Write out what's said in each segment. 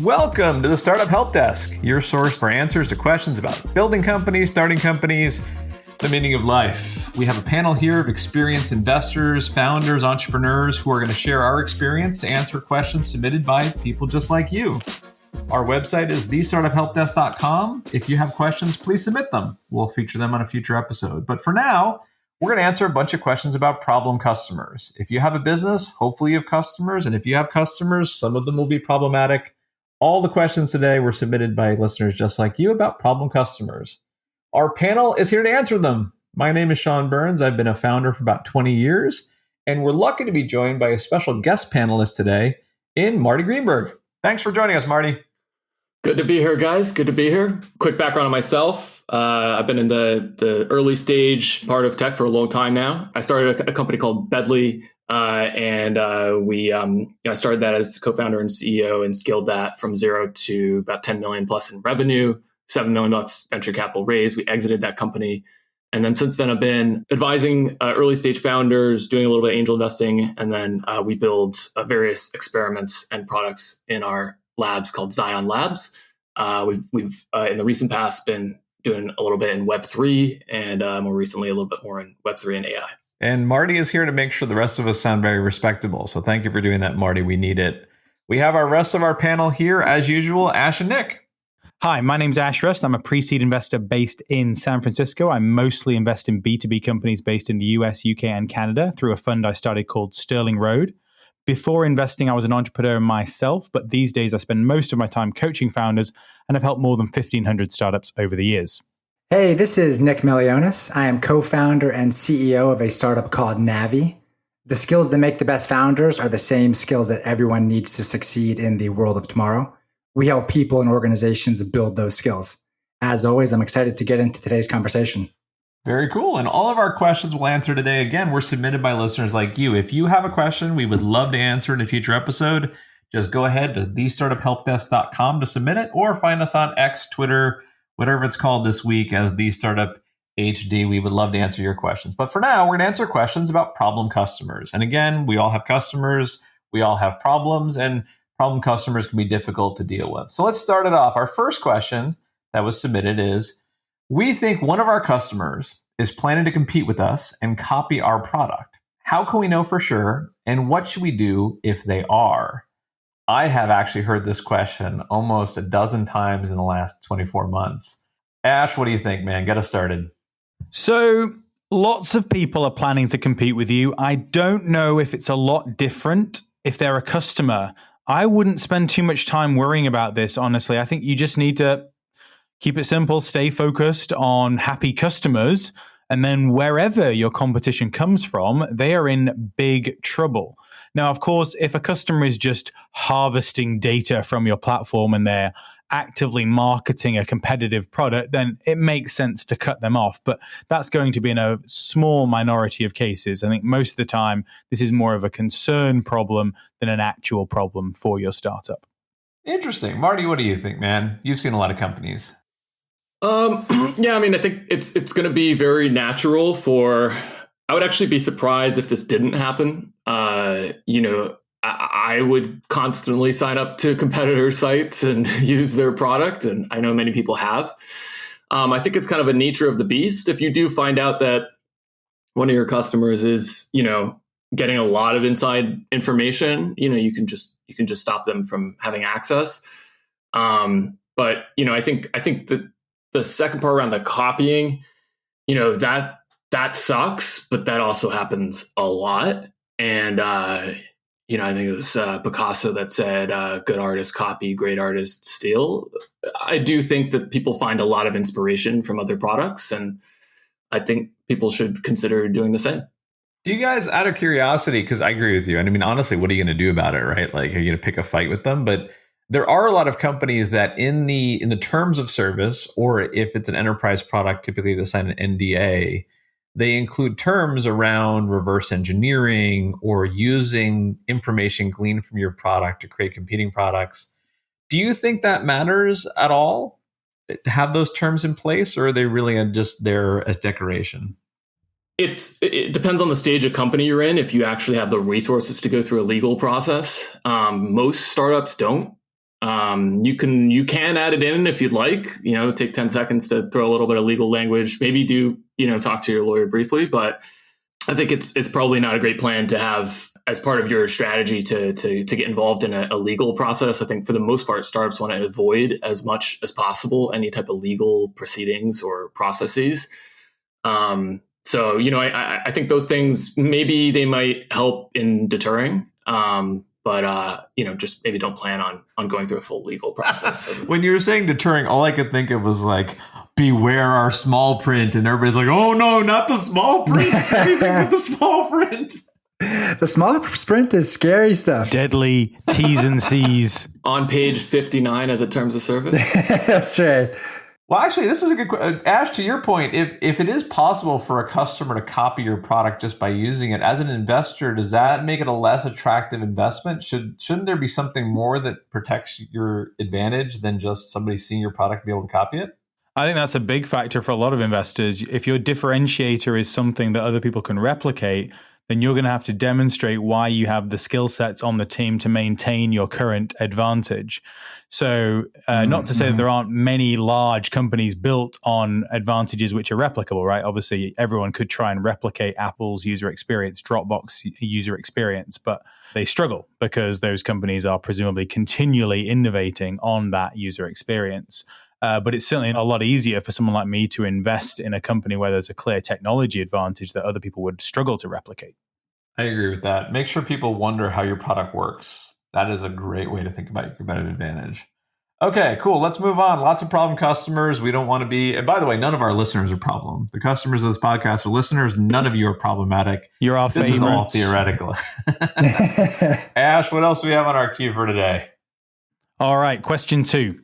Welcome to the Startup Help Desk, your source for answers to questions about building companies, starting companies, the meaning of life. We have a panel here of experienced investors, founders, entrepreneurs who are going to share our experience to answer questions submitted by people just like you. Our website is thestartuphelpdesk.com. If you have questions, please submit them. We'll feature them on a future episode. But for now, we're going to answer a bunch of questions about problem customers. If you have a business, hopefully you have customers. And if you have customers, some of them will be problematic. All the questions today were submitted by listeners just like you about problem customers. Our panel is here to answer them. My name is Sean Burns. I've been a founder for about 20 years, and we're lucky to be joined by a special guest panelist today in Marty Greenberg. Thanks for joining us, Marty. Good to be here, guys. Good to be here. Quick background on myself. I've been in the early stage part of tech for a long time now. I started a company called Bedly, and I started that as co-founder and CEO and scaled that from zero to about 10 million plus in revenue, $7 million venture capital raise. We exited that company. And then since then, I've been advising early stage founders, doing a little bit of angel investing. And then we build various experiments and products in our labs called Zion Labs. We've in the recent past been doing a little bit in Web3 and more recently a little bit more in Web3 and AI. And Marty is here to make sure the rest of us sound very respectable. So thank you for doing that, Marty. We need it. We have our rest of our panel here, as usual, Ash and Nick. Hi, my name's Ash Rust. I'm a pre-seed investor based in San Francisco. I mostly invest in B2B companies based in the US, UK, and Canada through a fund I started called Sterling Road. Before investing, I was an entrepreneur myself, but these days I spend most of my time coaching founders and have helped more than 1,500 startups over the years. Hey, this is Nick Milionis. I am co-founder and CEO of a startup called Navi. The skills that make the best founders are the same skills that everyone needs to succeed in the world of tomorrow. We help people and organizations build those skills. As always, I'm excited to get into today's conversation. Very cool. And all of our questions we'll answer today, again, were submitted by listeners like you. If you have a question, we would love to answer in a future episode. Just go ahead to thestartuphelpdesk.com to submit it, or find us on X, Twitter, whatever it's called this week as The Startup HD. We would love to answer your questions. But for now, we're going to answer questions about problem customers. And again, we all have customers, we all have problems, and problem customers can be difficult to deal with. So let's start it off. Our first question that was submitted is, we think one of our customers is planning to compete with us and copy our product. How can we know for sure? And what should we do if they are? I have actually heard this question almost a dozen times in the last 24 months. Ash, what do you think, man? Get us started. So lots of people are planning to compete with you. I don't know if it's a lot different if they're a customer. I wouldn't spend too much time worrying about this, honestly. I think you just need to keep it simple, stay focused on happy customers, and then wherever your competition comes from, they are in big trouble. Now, of course, if a customer is just harvesting data from your platform and they're actively marketing a competitive product, then it makes sense to cut them off. But that's going to be in a small minority of cases. I think most of the time, this is more of a concern problem than an actual problem for your startup. Interesting. Marty, what do you think, man? You've seen a lot of companies. Yeah, I mean, I think it's going to be very natural for. I would actually be surprised if this didn't happen. I would constantly sign up to competitor sites and use their product, and I know many people have. I think it's kind of a nature of the beast. If you do find out that one of your customers is, getting a lot of inside information, you can just stop them from having access. But I think that the second part around the copying, that sucks, but that also happens a lot. And, I think it was Picasso that said, good artists copy, great artists steal. I do think that people find a lot of inspiration from other products, and I think people should consider doing the same. Do you guys, out of curiosity, because I agree with you, and I mean, honestly, what are you going to do about it, right? Like, are you going to pick a fight with them? But there are a lot of companies that in the terms of service, or if it's an enterprise product, typically to sign an NDA, they include terms around reverse engineering or using information gleaned from your product to create competing products. Do you think that matters at all to have those terms in place, or are they really just there as decoration? It depends on the stage of company you're in. If you actually have the resources to go through a legal process, most startups don't. You can add it in if you'd like, take 10 seconds to throw a little bit of legal language, maybe do, talk to your lawyer briefly, but I think it's probably not a great plan to have as part of your strategy to get involved in a legal process. I think for the most part, startups want to avoid as much as possible any type of legal proceedings or processes. So, I think those things, maybe they might help in deterring, but just maybe don't plan on going through a full legal process. When you were saying deterring, all I could think of was like, beware our small print. And everybody's like, oh no, not the small print. Anything but the small print. The small print is scary stuff. Deadly T's and C's. On page 59 of the terms of service. That's right. Well, actually, this is a good question. Ash, to your point, if it is possible for a customer to copy your product just by using it, as an investor, does that make it a less attractive investment? Shouldn't there be something more that protects your advantage than just somebody seeing your product and be able to copy it? I think that's a big factor for a lot of investors. If your differentiator is something that other people can replicate, then you're going to have to demonstrate why you have the skill sets on the team to maintain your current advantage. So not to say that there aren't many large companies built on advantages which are replicable, right? Obviously, everyone could try and replicate Apple's user experience, Dropbox user experience, but they struggle because those companies are presumably continually innovating on that user experience. But it's certainly a lot easier for someone like me to invest in a company where there's a clear technology advantage that other people would struggle to replicate. I agree with that. Make sure people wonder how your product works. That is a great way to think about your competitive advantage. Okay, cool. Let's move on. Lots of problem customers. We don't want to be, and by the way, none of our listeners are problem. The customers of this podcast are listeners. None of you are problematic. You're our This favorites. is all theoretical. Ash, what else do we have on our queue for today? All right, question 2.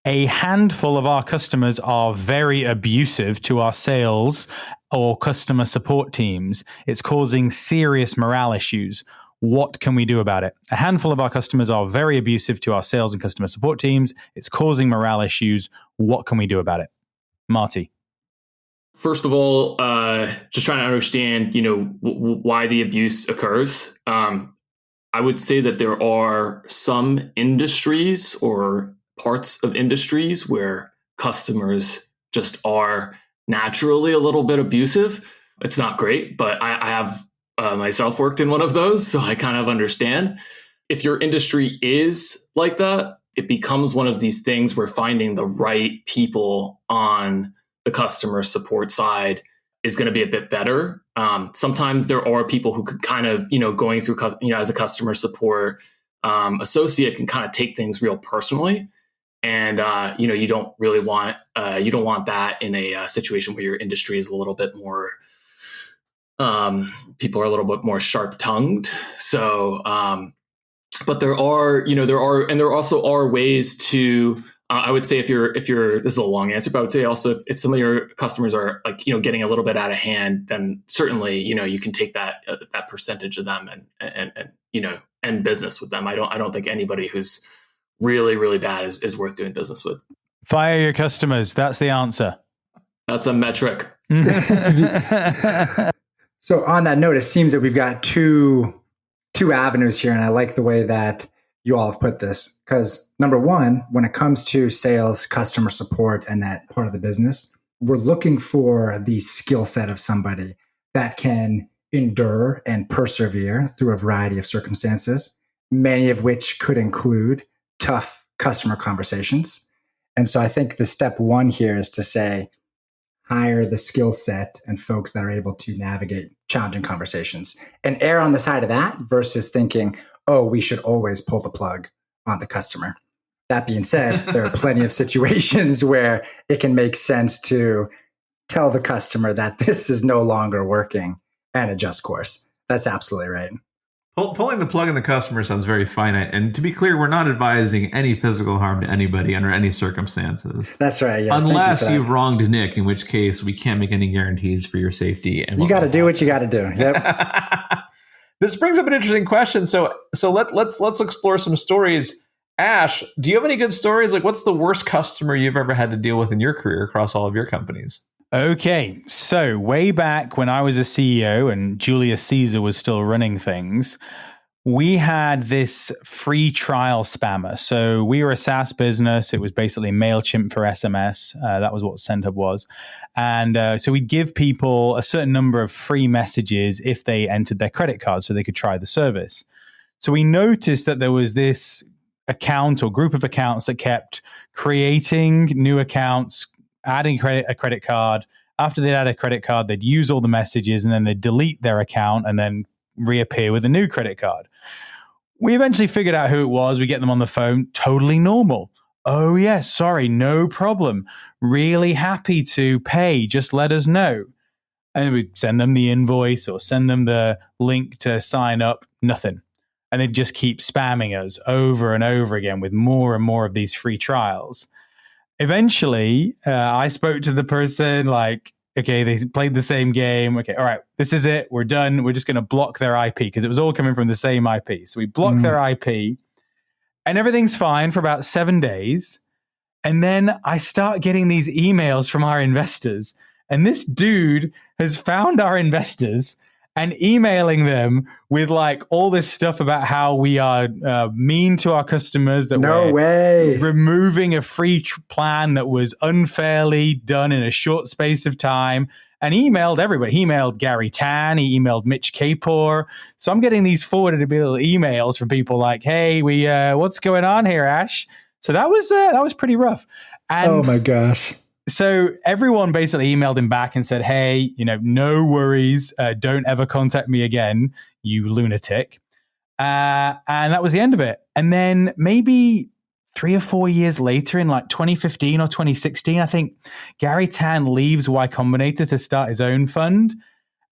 A handful of our customers are very abusive to our sales or customer support teams. It's causing serious morale issues. What can we do about it? A handful of our customers are very abusive to our sales and customer support teams. It's causing morale issues. What can we do about it? Marty. First of all, just trying to understand, why the abuse occurs. I would say that there are some industries or parts of industries where customers just are naturally a little bit abusive. It's not great, but I have myself worked in one of those, so I kind of understand. If your industry is like that, it becomes one of these things where finding the right people on the customer support side is going to be a bit better. Sometimes there are people who could kind of, going through, as a customer support associate can kind of take things real personally. And, you don't really want, that in a situation where your industry is a little bit more, people are a little bit more sharp tongued. So, but there also are ways to, I would say if you're, this is a long answer, but I would say also if some of your customers are like, getting a little bit out of hand, then certainly, you can take that percentage of them and end business with them. I don't think anybody who's really, really bad is worth doing business with. Fire your customers. That's the answer. That's a metric. So on that note, it seems that we've got two avenues here, and I like the way that you all have put this, because number one, when it comes to sales, customer support, and that part of the business, we're looking for the skill set of somebody that can endure and persevere through a variety of circumstances, many of which could include tough customer conversations. And so I think the step one here is to say, hire the skill set and folks that are able to navigate challenging conversations and err on the side of that versus thinking, oh, we should always pull the plug on the customer. That being said, there are plenty of situations where it can make sense to tell the customer that this is no longer working and adjust course. That's absolutely right. Pulling the plug on the customer sounds very finite. And to be clear, we're not advising any physical harm to anybody under any circumstances. That's right. Yes. Unless you've wronged Nick, in which case we can't make any guarantees for your safety. And you got to do what you got to do. Yep. This brings up an interesting question. So let's explore some stories. Ash, do you have any good stories? Like, what's the worst customer you've ever had to deal with in your career across all of your companies? Okay, so way back when I was a CEO and Julius Caesar was still running things, we had this free trial spammer. So we were a SaaS business. It was basically MailChimp for SMS. That was what SendHub was. And so we'd give people a certain number of free messages if they entered their credit card so they could try the service. So we noticed that there was this account or group of accounts that kept creating new accounts, adding a credit card. After they'd add a credit card, they'd use all the messages and then they'd delete their account and then reappear with a new credit card. We eventually figured out who it was. We get them on the phone, totally normal. Oh, yes, sorry, no problem. Really happy to pay. Just let us know. And we'd send them the invoice or send them the link to sign up. Nothing. And they'd just keep spamming us over and over again with more and more of these free trials. Eventually, I spoke to the person like, okay, they played the same game. Okay, all right, this is it. We're done. We're just going to block their IP because it was all coming from the same IP. So we blocked their IP and everything's fine for about 7 days. And then I start getting these emails from our investors. And this dude has found our investors and emailing them with like all this stuff about how we are mean to our customers, that we're removing a free plan that was unfairly done in a short space of time, and emailed everybody. He emailed Gary Tan, he emailed Mitch Kapor. So I'm getting these forwarded emails from people like, hey, we what's going on here, Ash? So that was pretty rough. And oh my gosh. So everyone basically emailed him back and said, hey, no worries. Don't ever contact me again, you lunatic. And that was the end of it. And then maybe 3 or 4 years later in like 2015 or 2016, I think Gary Tan leaves Y Combinator to start his own fund.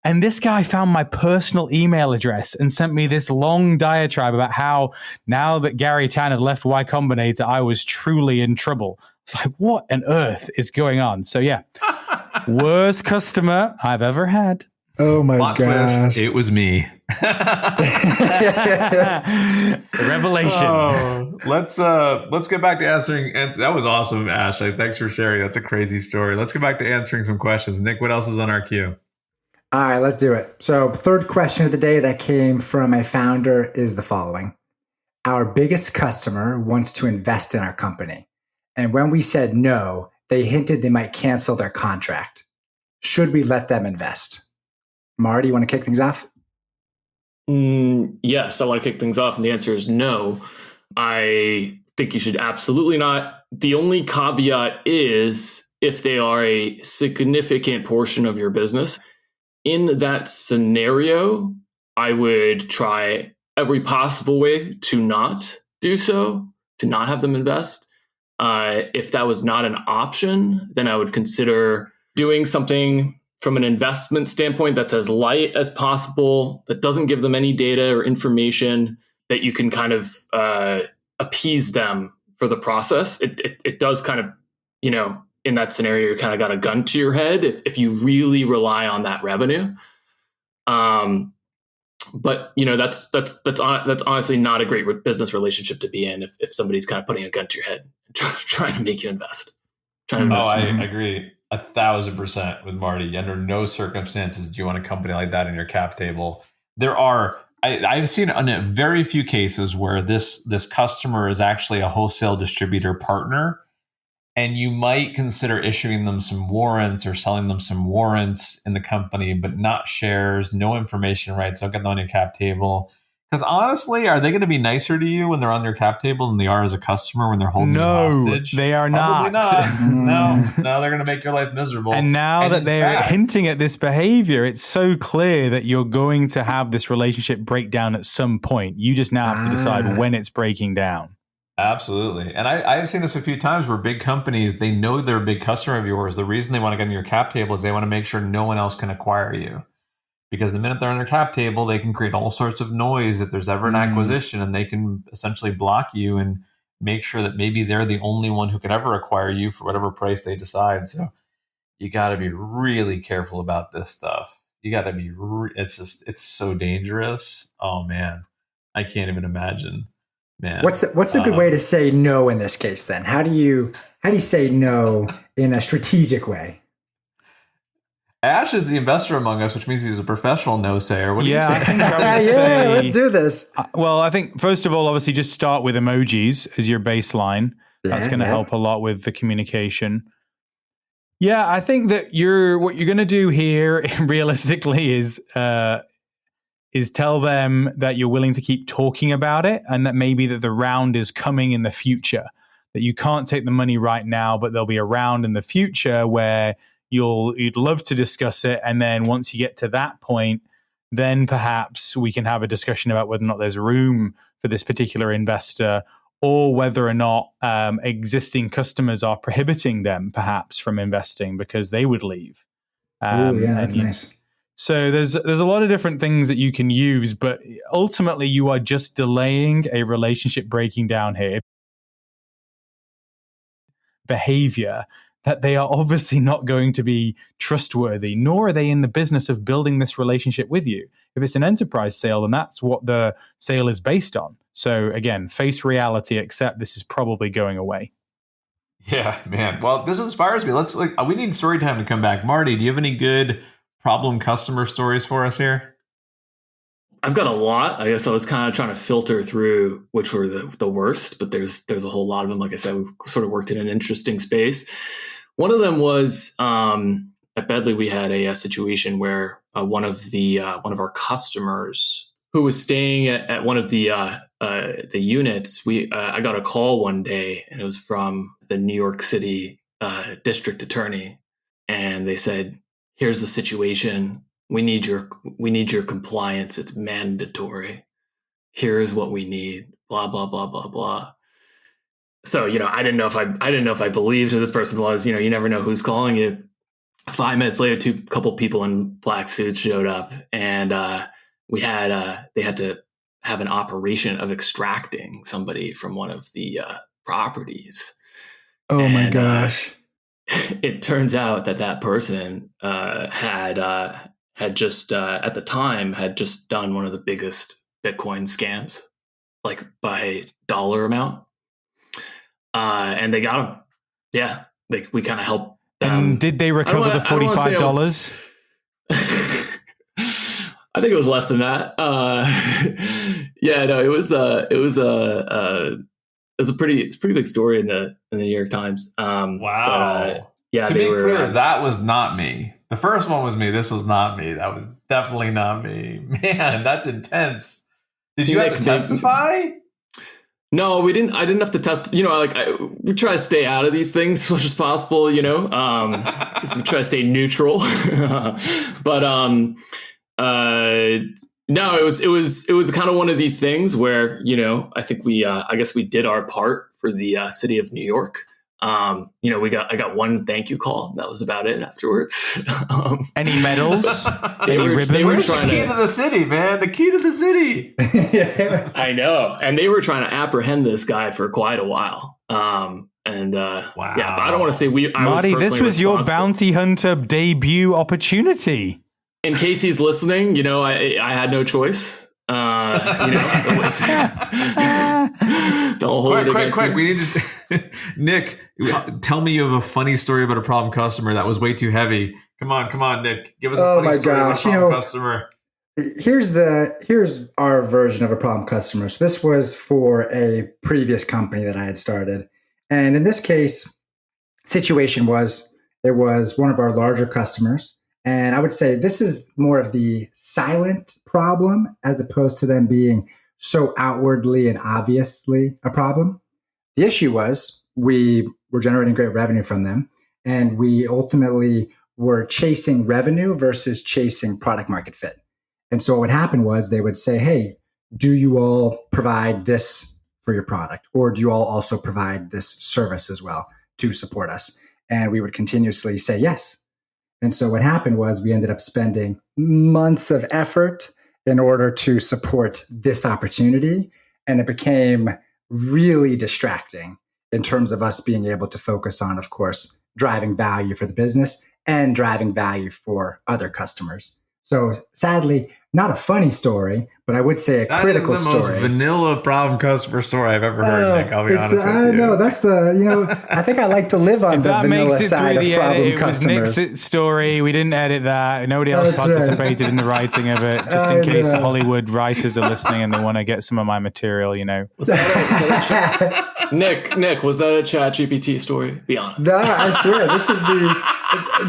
And this guy found my personal email address and sent me this long diatribe about how now that Gary Tan had left Y Combinator, I was truly in trouble. It's like, what on earth is going on? So yeah, worst customer I've ever had. Oh my gosh. Twist, it was me. Revelation. Oh, let's get back to answering. And that was awesome, Ash. Thanks for sharing. That's a crazy story. Let's get back to answering some questions. Nick, what else is on our queue? All right, let's do it. So third question of the day that came from a founder is the following. Our biggest customer wants to invest in our company. And when we said no, they hinted they might cancel their contract. Should we let them invest? Marty, you want to kick things off? Yes, I want to kick things off. And the answer is no. I think you should absolutely not. The only caveat is if they are a significant portion of your business. In that scenario, I would try every possible way to not do so, to not have them invest. If that was not an option, then I would consider doing something from an investment standpoint that's as light as possible, that doesn't give them any data or information, that you can kind of appease them for the process. It does kind of, in that scenario, you kind of got a gun to your head if you really rely on that revenue. But that's honestly not a great business relationship to be in if somebody's kind of putting a gun to your head, trying to make you invest. I agree 1,000% with Marty. Under no circumstances do you want a company like that in your cap table. I've seen in very few cases where this customer is actually a wholesale distributor partner, and you might consider issuing them some warrants or selling them some warrants in the company, but not shares, no information rights. Don't get them on your cap table. Because honestly, are they going to be nicer to you when they're on your cap table than they are as a customer when they're holding you hostage? No, they are Probably not. No, they're going to make your life miserable. And now that they're hinting at this behavior, it's so clear that you're going to have this relationship break down at some point. You just now have to decide when it's breaking down. Absolutely. And I've seen this a few times where big companies, they know they're a big customer of yours. The reason they want to get on your cap table is they want to make sure no one else can acquire you. Because the minute they're on their cap table, they can create all sorts of noise if there's ever an acquisition, and they can essentially block you and make sure that maybe they're the only one who could ever acquire you for whatever price they decide. So you got to be really careful about this stuff. You got to be, it's so dangerous. Oh man, I can't even imagine. Man, what's a good way to say no in this case then? How do you say no in a strategic way? Ash is the investor among us, which means he's a professional no-sayer. What do you say? I think I would say, let's do this. Well, I think first of all, obviously, just start with emojis as your baseline. That's going to help a lot with the communication. Yeah, I think that what you're going to do here, realistically, is tell them that you're willing to keep talking about it, and that maybe that the round is coming in the future. That you can't take the money right now, but there'll be a round in the future where you'd love to discuss it, and then once you get to that point, then perhaps we can have a discussion about whether or not there's room for this particular investor, or whether or not existing customers are prohibiting them perhaps from investing because they would leave. Oh, yeah, that's nice. So there's a lot of different things that you can use, but ultimately you are just delaying a relationship breaking down here. Behavior that they are obviously not going to be trustworthy, nor are they in the business of building this relationship with you. If it's an enterprise sale, then that's what the sale is based on. So again, face reality, accept this is probably going away. Yeah, man. Well, this inspires me. We need story time to come back. Marty, do you have any good problem customer stories for us here? I've got a lot. I guess I was kind of trying to filter through which were the worst, but there's a whole lot of them. Like I said, we sort of worked in an interesting space. One of them was at Bedley. We had a situation where one of our customers who was staying at one of the units. I got a call one day, and it was from the New York City district attorney, and they said, "Here's the situation. We need your compliance. It's mandatory. Here's what we need. Blah blah blah blah blah." So I didn't know if I believed who this person was. You never know who's calling you. 5 minutes later, couple people in black suits showed up, and they had to have an operation of extracting somebody from one of the properties. Oh my gosh! It turns out that person had just at the time had just done one of the biggest Bitcoin scams, like by dollar amount, and they got him. Yeah, we kind of helped them. And did they recover the $45? I think it was less than that. Yeah, no, it was a pretty big story in the New York Times. Wow. But, yeah, to be clear, that was not me. The first one was me. This was not me. That was definitely not me. Man, that's intense. Did you have to testify? No, we didn't. I didn't have to test. We try to stay out of these things as much as possible. Because we try to stay neutral. But no, it was kind of one of these things where I think I guess we did our part for the city of New York. I got one thank you call. That was about it afterwards. Any medals? They were trying the key to the city, man. The key to the city. I know. And they were trying to apprehend this guy for quite a while. Wow. Yeah, but I don't want to say Marty, this was your bounty hunter debut opportunity. In case he's listening, I had no choice. Don't hold it against quick. me. We need to Nick, tell me you have a funny story about a problem customer that was way too heavy. Come on, Nick. Give us a funny story about a problem customer. Here's our version of a problem customer. So this was for a previous company that I had started. And in this case, situation was it was one of our larger customers. And I would say this is more of the silent problem as opposed to them being so outwardly and obviously a problem. The issue was we were generating great revenue from them, and we ultimately were chasing revenue versus chasing product market fit. And so what would happen was they would say, "Hey, do you all provide this for your product? Or do you all also provide this service as well to support us?" And we would continuously say yes. And so what happened was we ended up spending months of effort in order to support this opportunity. And it became really distracting in terms of us being able to focus on, of course, driving value for the business and driving value for other customers. So sadly, not a funny story, but I would say a critical story. That is the most vanilla problem customer story I've ever heard, Nick. I'll be honest with you. I know, that's I think I like to live on the vanilla side of problem customers. It was Nick's story. We didn't edit that. Nobody else participated in the writing of it. Just in case the Hollywood writers are listening and they want to get some of my material, Was that Nick, was that a ChatGPT story? Be honest. No, I swear, this is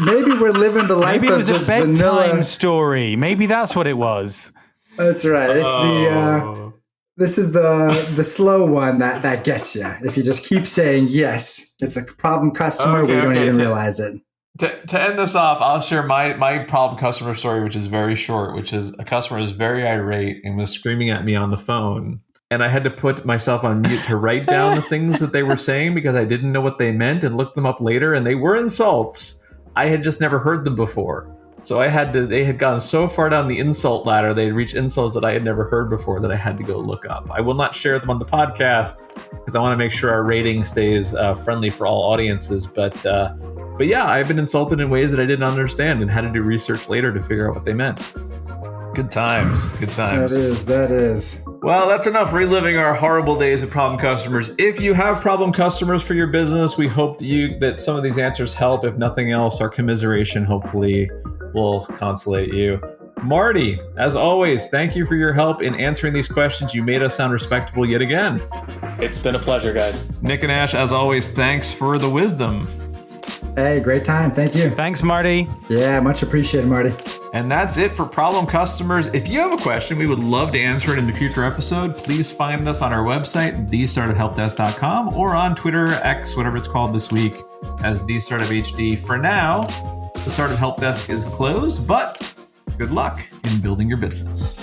maybe we're living the life of just vanilla. Maybe it was a bedtime story. Maybe that's what it was. That's right. It's this is the slow one that gets you. If you just keep saying yes, it's a problem customer. We don't even realize it. To end this off, I'll share my problem customer story, which is very short, which is a customer was very irate and was screaming at me on the phone. And I had to put myself on mute to write down the things that they were saying because I didn't know what they meant and looked them up later. And they were insults. I had just never heard them before. So they had gone so far down the insult ladder, they had reached insults that I had never heard before that I had to go look up. I will not share them on the podcast because I want to make sure our rating stays friendly for all audiences. But yeah, I've been insulted in ways that I didn't understand and had to do research later to figure out what they meant. Good times. Good times. That is. Well, that's enough reliving our horrible days of problem customers. If you have problem customers for your business, we hope that some of these answers help. If nothing else, our commiseration hopefully will consolate you. Marty, as always, thank you for your help in answering these questions. You made us sound respectable yet again. It's been a pleasure, guys. Nick and Ash, as always, thanks for the wisdom. Hey, great time. Thank you. Thanks, Marty. Yeah, much appreciated, Marty. And that's it for problem customers. If you have a question, we would love to answer it in a future episode. Please find us on our website, thestartuphelpdesk.com, or on Twitter, X, whatever it's called this week, as thestartuphd. For now, the Startup Help Desk is closed, but good luck in building your business.